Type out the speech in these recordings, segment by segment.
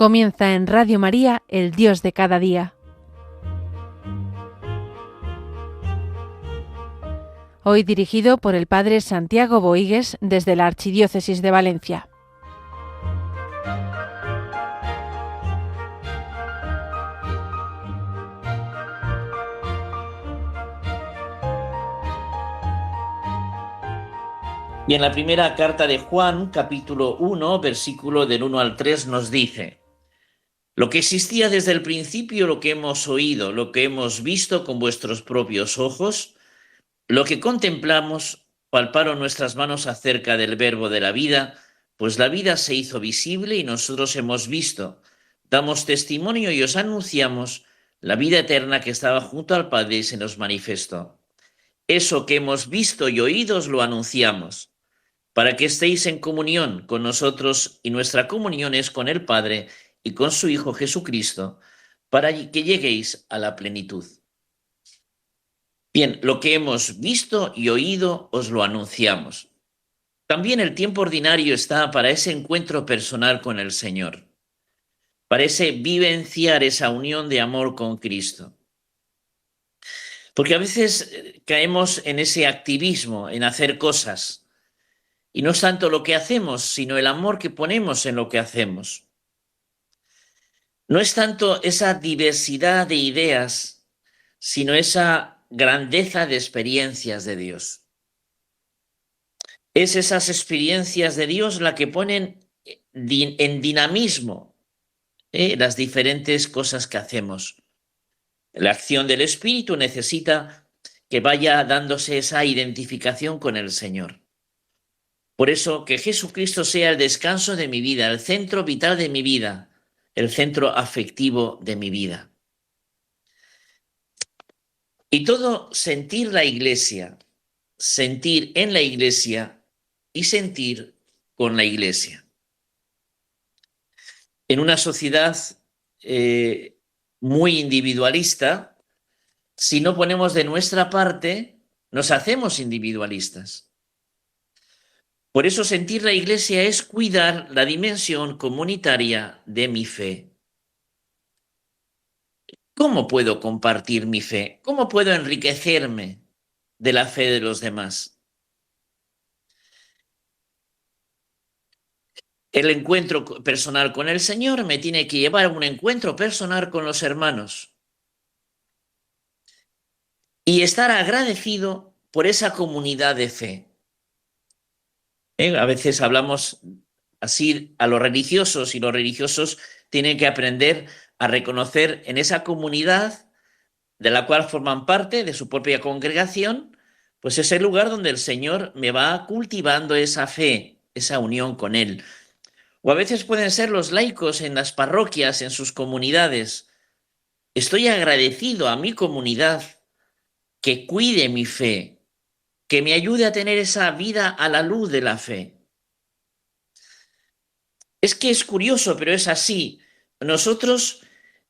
Comienza en Radio María, el Dios de cada día. Hoy dirigido por el Padre Santiago Boigues desde la Archidiócesis de Valencia. Y en la primera carta de Juan, capítulo 1, versículo del 1 al 3, nos dice: lo que existía desde el principio, lo que hemos oído, lo que hemos visto con vuestros propios ojos, lo que contemplamos, palparon nuestras manos acerca del verbo de la vida, pues la vida se hizo visible y nosotros hemos visto. Damos testimonio y os anunciamos la vida eterna que estaba junto al Padre y se nos manifestó. Eso que hemos visto y oído os lo anunciamos, para que estéis en comunión con nosotros, y nuestra comunión es con el Padre y con su Hijo Jesucristo, para que lleguéis a la plenitud. Bien, lo que hemos visto y oído os lo anunciamos. También el tiempo ordinario está para ese encuentro personal con el Señor, para ese vivenciar esa unión de amor con Cristo. Porque a veces caemos en ese activismo, en hacer cosas, y no es tanto lo que hacemos, sino el amor que ponemos en lo que hacemos. No es tanto esa diversidad de ideas, sino esa grandeza de experiencias de Dios. Es esas experiencias de Dios la que ponen en dinamismo las diferentes cosas que hacemos. La acción del Espíritu necesita que vaya dándose esa identificación con el Señor. Por eso, que Jesucristo sea el descanso de mi vida, el centro vital de mi vida, el centro afectivo de mi vida. Y todo sentir la Iglesia, sentir en la Iglesia y sentir con la Iglesia. En una sociedad muy individualista, si no ponemos de nuestra parte, nos hacemos individualistas. Por eso sentir la Iglesia es cuidar la dimensión comunitaria de mi fe. ¿Cómo puedo compartir mi fe? ¿Cómo puedo enriquecerme de la fe de los demás? El encuentro personal con el Señor me tiene que llevar a un encuentro personal con los hermanos y estar agradecido por esa comunidad de fe. A veces hablamos así a los religiosos, y los religiosos tienen que aprender a reconocer en esa comunidad de la cual forman parte, de su propia congregación, pues es el lugar donde el Señor me va cultivando esa fe, esa unión con Él. O a veces pueden ser los laicos en las parroquias, en sus comunidades. Estoy agradecido a mi comunidad que cuide mi fe, que me ayude a tener esa vida a la luz de la fe. Es que es curioso, pero es así. Nosotros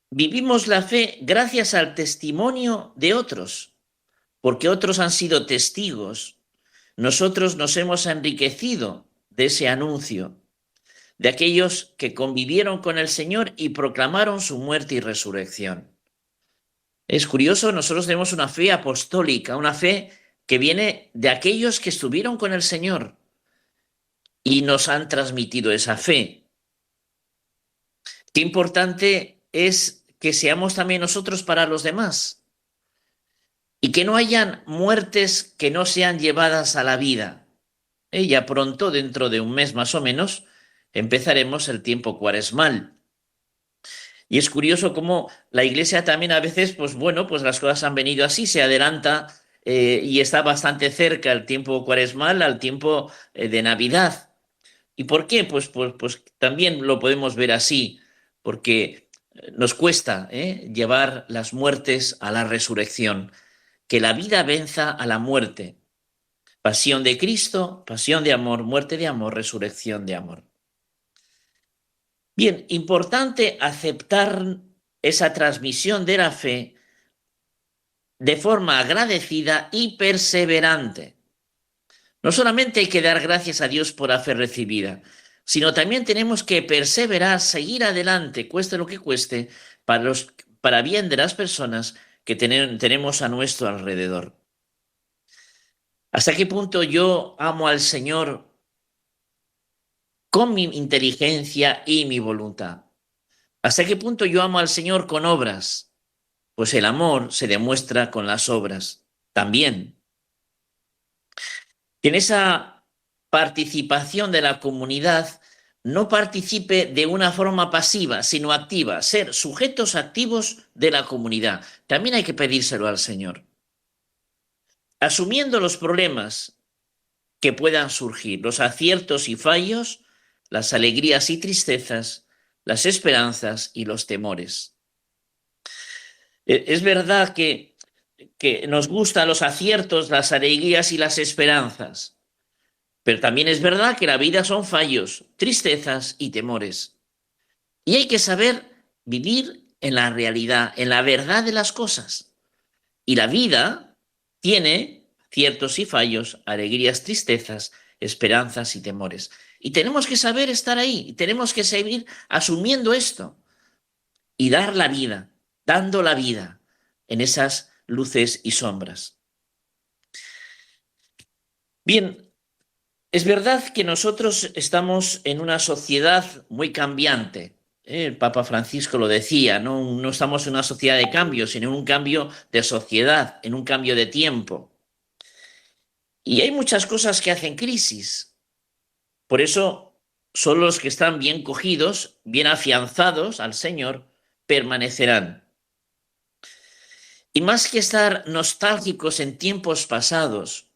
vivimos la fe gracias al testimonio de otros, porque otros han sido testigos. Nosotros nos hemos enriquecido de ese anuncio, de aquellos que convivieron con el Señor y proclamaron su muerte y resurrección. Es curioso, nosotros tenemos una fe apostólica, una fe que viene de aquellos que estuvieron con el Señor y nos han transmitido esa fe. Qué importante es que seamos también nosotros para los demás y que no hayan muertes que no sean llevadas a la vida. Ya pronto, dentro de un mes más o menos, empezaremos el tiempo cuaresmal. Y es curioso cómo la Iglesia también a veces, pues las cosas han venido así, se adelanta y está bastante cerca el tiempo cuaresmal al tiempo de Navidad. ¿Y por qué? Pues también lo podemos ver así, porque nos cuesta llevar las muertes a la resurrección, que la vida venza a la muerte. Pasión de Cristo, pasión de amor, muerte de amor, resurrección de amor. Bien, importante aceptar esa transmisión de la fe de forma agradecida y perseverante. No solamente hay que dar gracias a Dios por la fe recibida, sino también tenemos que perseverar, seguir adelante, cueste lo que cueste, para bien de las personas que tenemos a nuestro alrededor. ¿Hasta qué punto yo amo al Señor con mi inteligencia y mi voluntad? ¿Hasta qué punto yo amo al Señor con obras? Pues el amor se demuestra con las obras también. Que en esa participación de la comunidad no participe de una forma pasiva, sino activa, ser sujetos activos de la comunidad. También hay que pedírselo al Señor. Asumiendo los problemas que puedan surgir, los aciertos y fallos, las alegrías y tristezas, las esperanzas y los temores. Es verdad que nos gustan los aciertos, las alegrías y las esperanzas, pero también es verdad que la vida son fallos, tristezas y temores. Y hay que saber vivir en la realidad, en la verdad de las cosas. Y la vida tiene aciertos y fallos, alegrías, tristezas, esperanzas y temores. Y tenemos que saber estar ahí, y tenemos que seguir asumiendo esto y dar la vida, dando la vida en esas luces y sombras. Bien, es verdad que nosotros estamos en una sociedad muy cambiante. El Papa Francisco lo decía, no estamos en una sociedad de cambio, sino en un cambio de sociedad, en un cambio de tiempo. Y hay muchas cosas que hacen crisis. Por eso, solo los que están bien cogidos, bien afianzados al Señor, permanecerán. Y más que estar nostálgicos en tiempos pasados,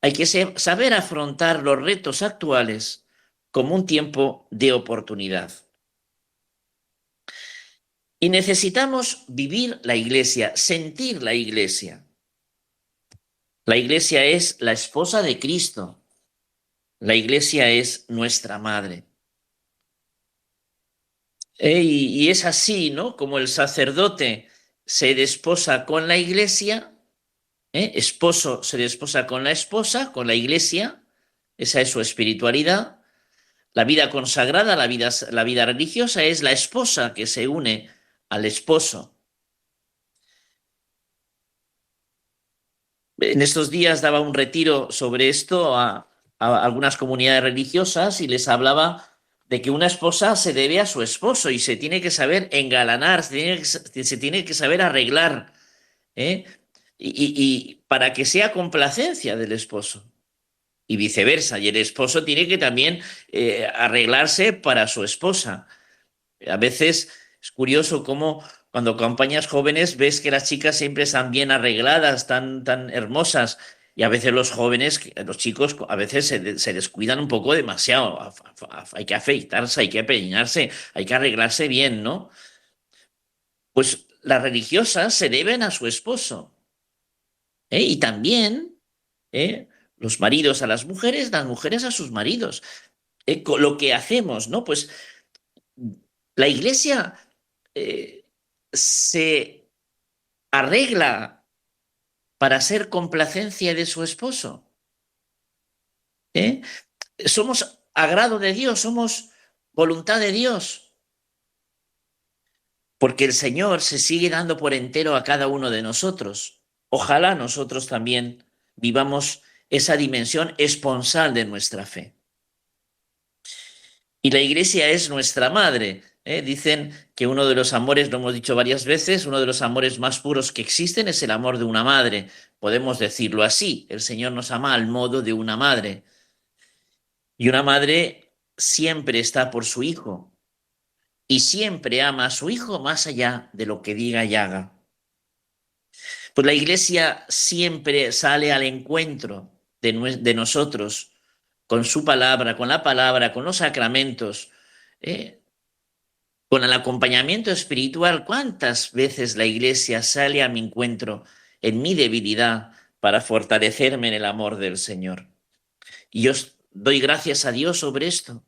hay que saber afrontar los retos actuales como un tiempo de oportunidad. Y necesitamos vivir la iglesia, sentir la iglesia. La iglesia es la esposa de Cristo. La iglesia es nuestra madre. Y es así, ¿no? Como el sacerdote se desposa con la iglesia, esposo se desposa con la esposa, con la iglesia, esa es su espiritualidad. La vida consagrada, la vida religiosa es la esposa que se une al esposo. En estos días daba un retiro sobre esto a algunas comunidades religiosas y les hablaba de que una esposa se debe a su esposo y se tiene que saber engalanar, se tiene que saber arreglar, ¿eh? Y para que sea complacencia del esposo y viceversa. Y el esposo tiene que también arreglarse para su esposa. A veces es curioso cómo cuando acompañas jóvenes ves que las chicas siempre están bien arregladas, tan hermosas, y a veces los jóvenes, los chicos, a veces se descuidan un poco demasiado. Hay que afeitarse, hay que peinarse, hay que arreglarse bien, ¿no? Pues las religiosas se deben a su esposo, ¿eh? Y también los maridos a las mujeres a sus maridos. Con lo que hacemos, ¿no? Pues la iglesia eh, se arregla para ser complacencia de su esposo. ¿Eh? Somos agrado de Dios, somos voluntad de Dios, porque el Señor se sigue dando por entero a cada uno de nosotros. Ojalá nosotros también vivamos esa dimensión esponsal de nuestra fe. Y la iglesia es nuestra madre. Dicen que uno de los amores, lo hemos dicho varias veces, uno de los amores más puros que existen es el amor de una madre. Podemos decirlo así, el Señor nos ama al modo de una madre. Y una madre siempre está por su hijo y siempre ama a su hijo más allá de lo que diga y haga. Pues la iglesia siempre sale al encuentro de nosotros con su palabra, con la palabra, con los sacramentos, con el acompañamiento espiritual. ¿Cuántas veces la iglesia sale a mi encuentro en mi debilidad para fortalecerme en el amor del Señor? Y yo doy gracias a Dios sobre esto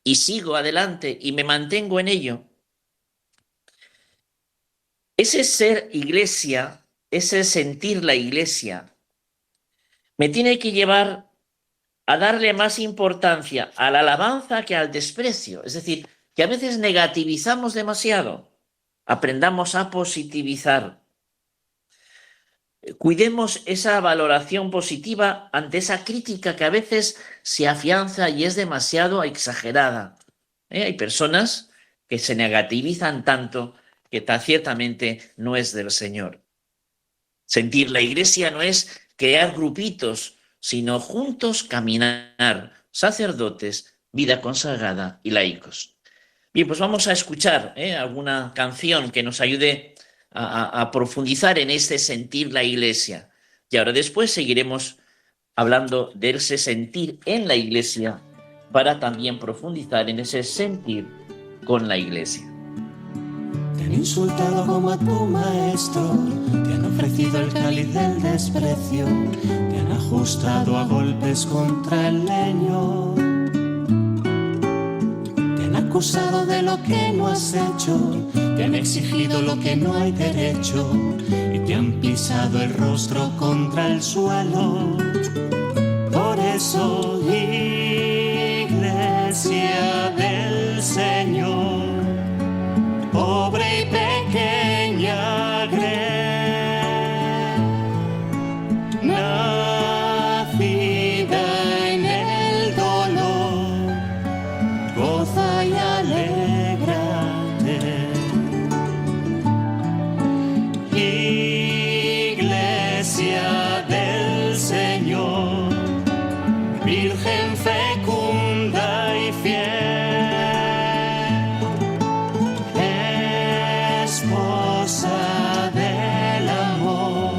y sigo adelante y me mantengo en ello. Ese ser iglesia, ese sentir la iglesia, me tiene que llevar a darle más importancia a la alabanza que al desprecio. Es decir, que a veces negativizamos demasiado. Aprendamos a positivizar. Cuidemos esa valoración positiva ante esa crítica que a veces se afianza y es demasiado exagerada. Hay personas que se negativizan tanto que ciertamente no es del Señor. Sentir la Iglesia no es crear grupitos, sino juntos caminar, sacerdotes, vida consagrada y laicos. Bien, pues vamos a escuchar alguna canción que nos ayude a profundizar en este sentir la Iglesia. Y ahora después seguiremos hablando de ese sentir en la Iglesia para también profundizar en ese sentir con la Iglesia. Te han insultado como a tu maestro, te han ofrecido el cáliz del desprecio, te han ajustado a golpes contra el leño, te han acusado de lo que no has hecho, te han exigido lo que no hay derecho y te han pisado el rostro contra el suelo. Por eso, Iglesia del Señor, pobre y pequeña grey, nacida en el dolor, goza y alégrate. Iglesia del Señor, Virgen fecunda y fiel, esposa del amor,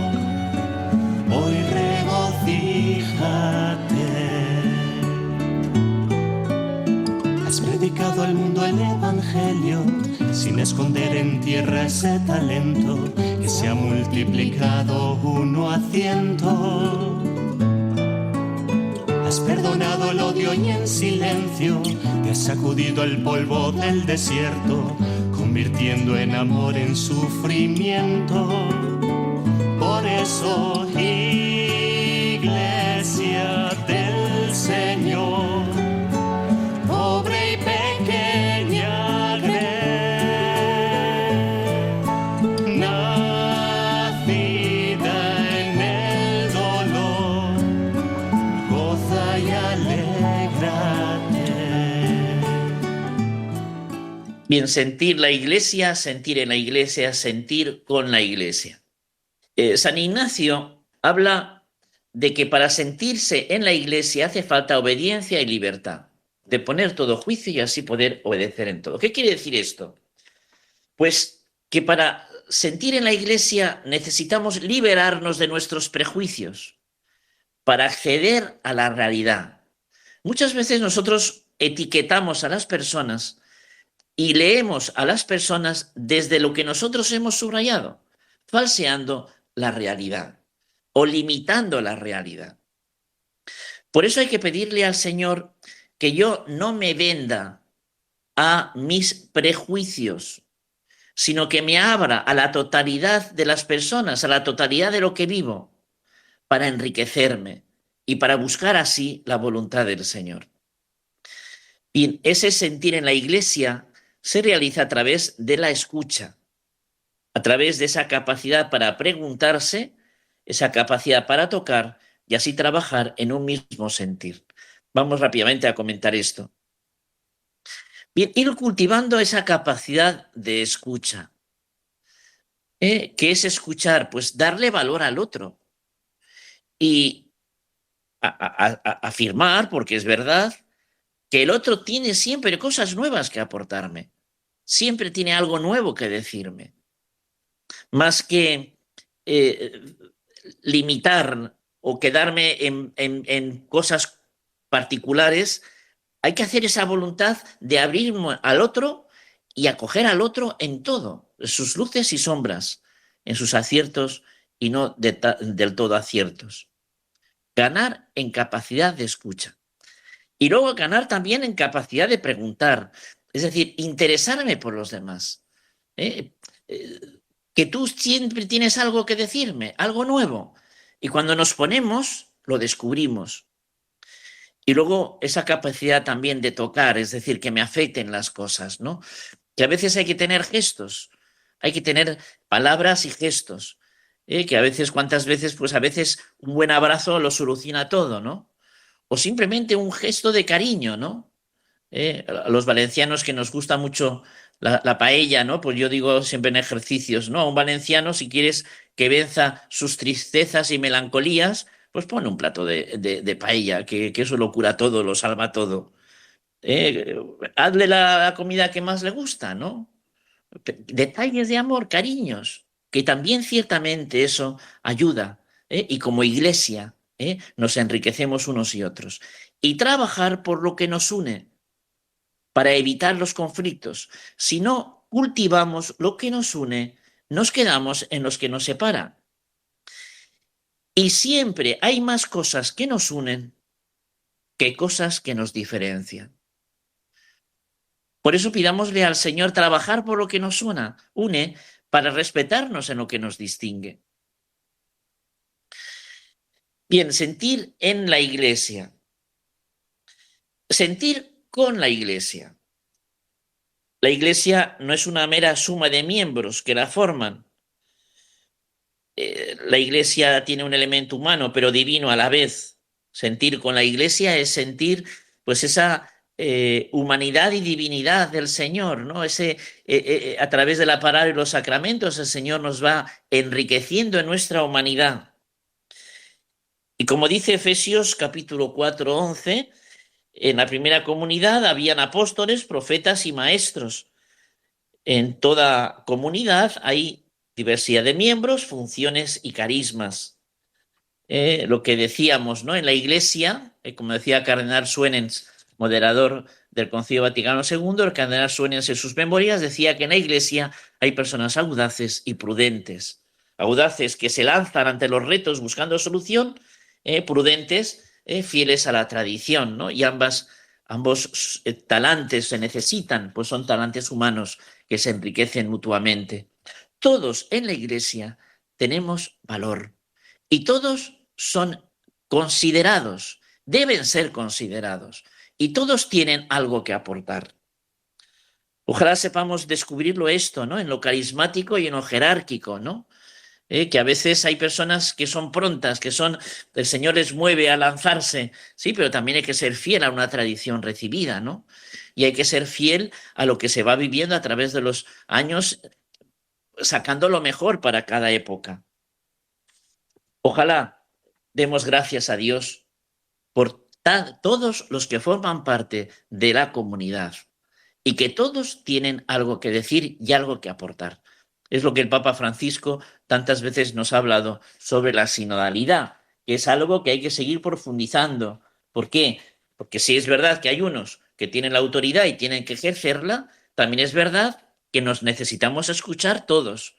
hoy regocíjate. Has predicado al mundo el Evangelio, sin esconder en tierra ese talento que se ha multiplicado 1 a 100. Has perdonado el odio y en silencio te has sacudido el polvo del desierto, convirtiendo en amor en sufrimiento. Por eso, Iglesia del Señor, pobre y pequeña grey, nacida en el dolor, goza y alégrate. Bien, sentir la Iglesia, sentir en la Iglesia, sentir con la Iglesia. San Ignacio habla de que para sentirse en la Iglesia hace falta obediencia y libertad, de poner todo juicio y así poder obedecer en todo. ¿Qué quiere decir esto? Pues que para sentir en la Iglesia necesitamos liberarnos de nuestros prejuicios para acceder a la realidad. Muchas veces nosotros etiquetamos a las personas y leemos a las personas desde lo que nosotros hemos subrayado, falseando la realidad o limitando la realidad. Por eso hay que pedirle al Señor que yo no me venda a mis prejuicios, sino que me abra a la totalidad de las personas, a la totalidad de lo que vivo, para enriquecerme y para buscar así la voluntad del Señor. Y ese sentir en la Iglesia se realiza a través de la escucha, a través de esa capacidad para preguntarse, esa capacidad para tocar y así trabajar en un mismo sentir. Vamos rápidamente a comentar esto. Bien, ir cultivando esa capacidad de escucha. ¿Qué es escuchar? Pues darle valor al otro y afirmar, porque es verdad, que el otro tiene siempre cosas nuevas que aportarme, siempre tiene algo nuevo que decirme. Más que limitar o quedarme en cosas particulares, hay que hacer esa voluntad de abrirme al otro y acoger al otro en todo, sus luces y sombras, en sus aciertos y no del todo aciertos. Ganar en capacidad de escucha. Y luego ganar también en capacidad de preguntar, es decir, interesarme por los demás. Que tú siempre tienes algo que decirme, algo nuevo. Y cuando nos ponemos, lo descubrimos. Y luego esa capacidad también de tocar, es decir, que me afecten las cosas, ¿no? Que a veces hay que tener gestos, hay que tener palabras y gestos, que a veces, ¿cuántas veces? Pues a veces un buen abrazo lo soluciona todo, ¿no? O simplemente un gesto de cariño, ¿no? A los valencianos que nos gusta mucho la paella, ¿no? Pues yo digo siempre en ejercicios, ¿no? A un valenciano, si quieres que venza sus tristezas y melancolías, pues pone un plato de paella, que eso lo cura todo, lo salva todo. Eh, Hazle la comida que más le gusta, ¿no? Detalles de amor, cariños, que también ciertamente eso ayuda, y como iglesia, nos enriquecemos unos y otros. Y trabajar por lo que nos une para evitar los conflictos. Si no cultivamos lo que nos une, nos quedamos en los que nos separan. Y siempre hay más cosas que nos unen que cosas que nos diferencian. Por eso pidámosle al Señor trabajar por lo que nos une para respetarnos en lo que nos distingue. Bien, sentir en la iglesia. Sentir con la iglesia. La iglesia no es una mera suma de miembros que la forman. La iglesia tiene un elemento humano, pero divino a la vez. Sentir con la iglesia es sentir pues esa humanidad y divinidad del Señor, ¿no? A través de la palabra y los sacramentos, el Señor nos va enriqueciendo en nuestra humanidad. Y como dice Efesios capítulo 4, 11, en la primera comunidad habían apóstoles, profetas y maestros. En toda comunidad hay diversidad de miembros, funciones y carismas. Lo que decíamos, ¿no? En la Iglesia, como decía Cardenal Suenens, moderador del Concilio Vaticano II, el Cardenal Suenens en sus memorias decía que en la Iglesia hay personas audaces y prudentes. Audaces que se lanzan ante los retos buscando solución, prudentes, fieles a la tradición, ¿no? Y ambos talantes se necesitan, pues son talantes humanos que se enriquecen mutuamente. Todos en la Iglesia tenemos valor y todos son considerados, deben ser considerados, y todos tienen algo que aportar. Ojalá sepamos descubrirlo esto, ¿no? En lo carismático y en lo jerárquico, ¿no? Que a veces hay personas que son prontas, el Señor les mueve a lanzarse, sí, pero también hay que ser fiel a una tradición recibida, ¿no? Y hay que ser fiel a lo que se va viviendo a través de los años, sacando lo mejor para cada época. Ojalá demos gracias a Dios por todos los que forman parte de la comunidad y que todos tienen algo que decir y algo que aportar. Es lo que el Papa Francisco tantas veces nos ha hablado sobre la sinodalidad, que es algo que hay que seguir profundizando. ¿Por qué? Porque si es verdad que hay unos que tienen la autoridad y tienen que ejercerla, también es verdad que nos necesitamos escuchar todos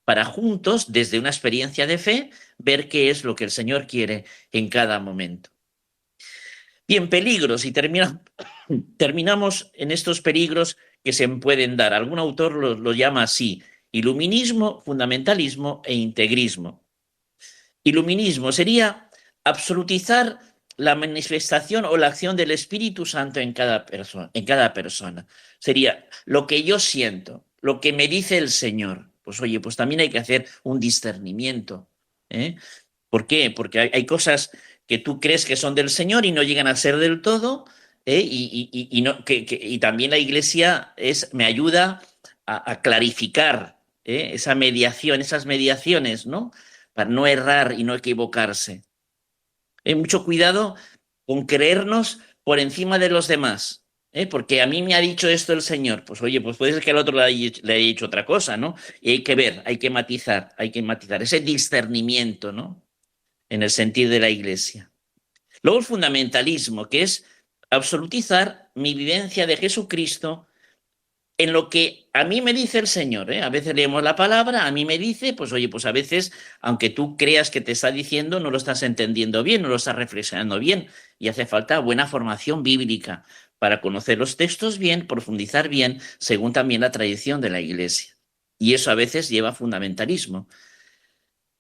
para juntos, desde una experiencia de fe, ver qué es lo que el Señor quiere en cada momento. Bien, peligros, y terminamos en estos peligros que se pueden dar. Algún autor lo llama así: iluminismo, fundamentalismo e integrismo. Iluminismo sería absolutizar la manifestación o la acción del Espíritu Santo en cada persona. Sería lo que yo siento, lo que me dice el Señor. Pues oye, pues también hay que hacer un discernimiento. ¿Por qué? Porque hay cosas que tú crees que son del Señor y no llegan a ser del todo, y también la Iglesia me ayuda a clarificar esa mediación, esas mediaciones, ¿no? Para no errar y no equivocarse. Mucho cuidado con creernos por encima de los demás, porque a mí me ha dicho esto el Señor. Pues oye, pues puede ser que al otro le haya dicho otra cosa, ¿no? Y hay que ver, hay que matizar ese discernimiento, ¿no? En el sentido de la Iglesia. Luego el fundamentalismo, que es absolutizar mi vivencia de Jesucristo en lo que a mí me dice el Señor. A veces leemos la palabra, a mí me dice, pues oye, pues a veces, aunque tú creas que te está diciendo, no lo estás entendiendo bien, no lo estás reflexionando bien, y hace falta buena formación bíblica para conocer los textos bien, profundizar bien, según también la tradición de la Iglesia. Y eso a veces lleva a fundamentalismo.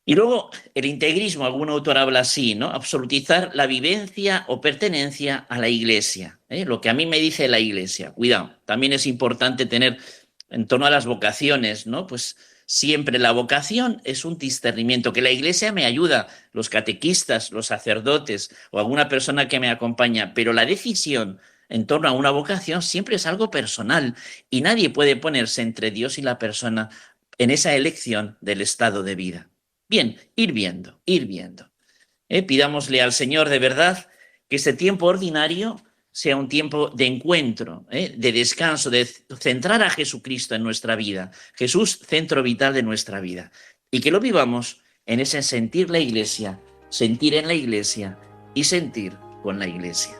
Y luego el integrismo, algún autor habla así, ¿no? Absolutizar la vivencia o pertenencia a la Iglesia, ¿eh? Lo que a mí me dice la Iglesia. Cuidado, también es importante tener en torno a las vocaciones, ¿no? Pues siempre la vocación es un discernimiento, que la Iglesia me ayuda, los catequistas, los sacerdotes o alguna persona que me acompaña, pero la decisión en torno a una vocación siempre es algo personal y nadie puede ponerse entre Dios y la persona en esa elección del estado de vida. Bien, ir viendo, ir viendo. Pidámosle al Señor de verdad que este tiempo ordinario sea un tiempo de encuentro, de descanso, de centrar a Jesucristo en nuestra vida. Jesús, centro vital de nuestra vida. Y que lo vivamos en ese sentir la Iglesia, sentir en la Iglesia y sentir con la Iglesia.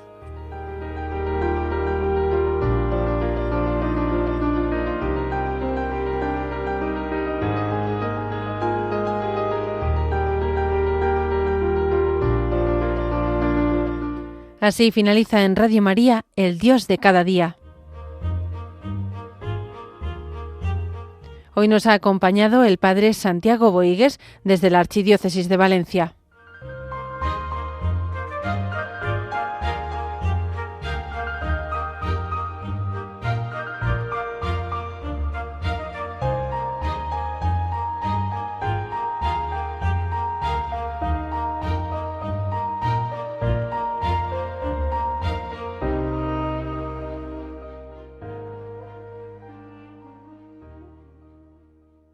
Así finaliza en Radio María, El Dios de cada día. Hoy nos ha acompañado el padre Santiago Boigues desde la Archidiócesis de Valencia.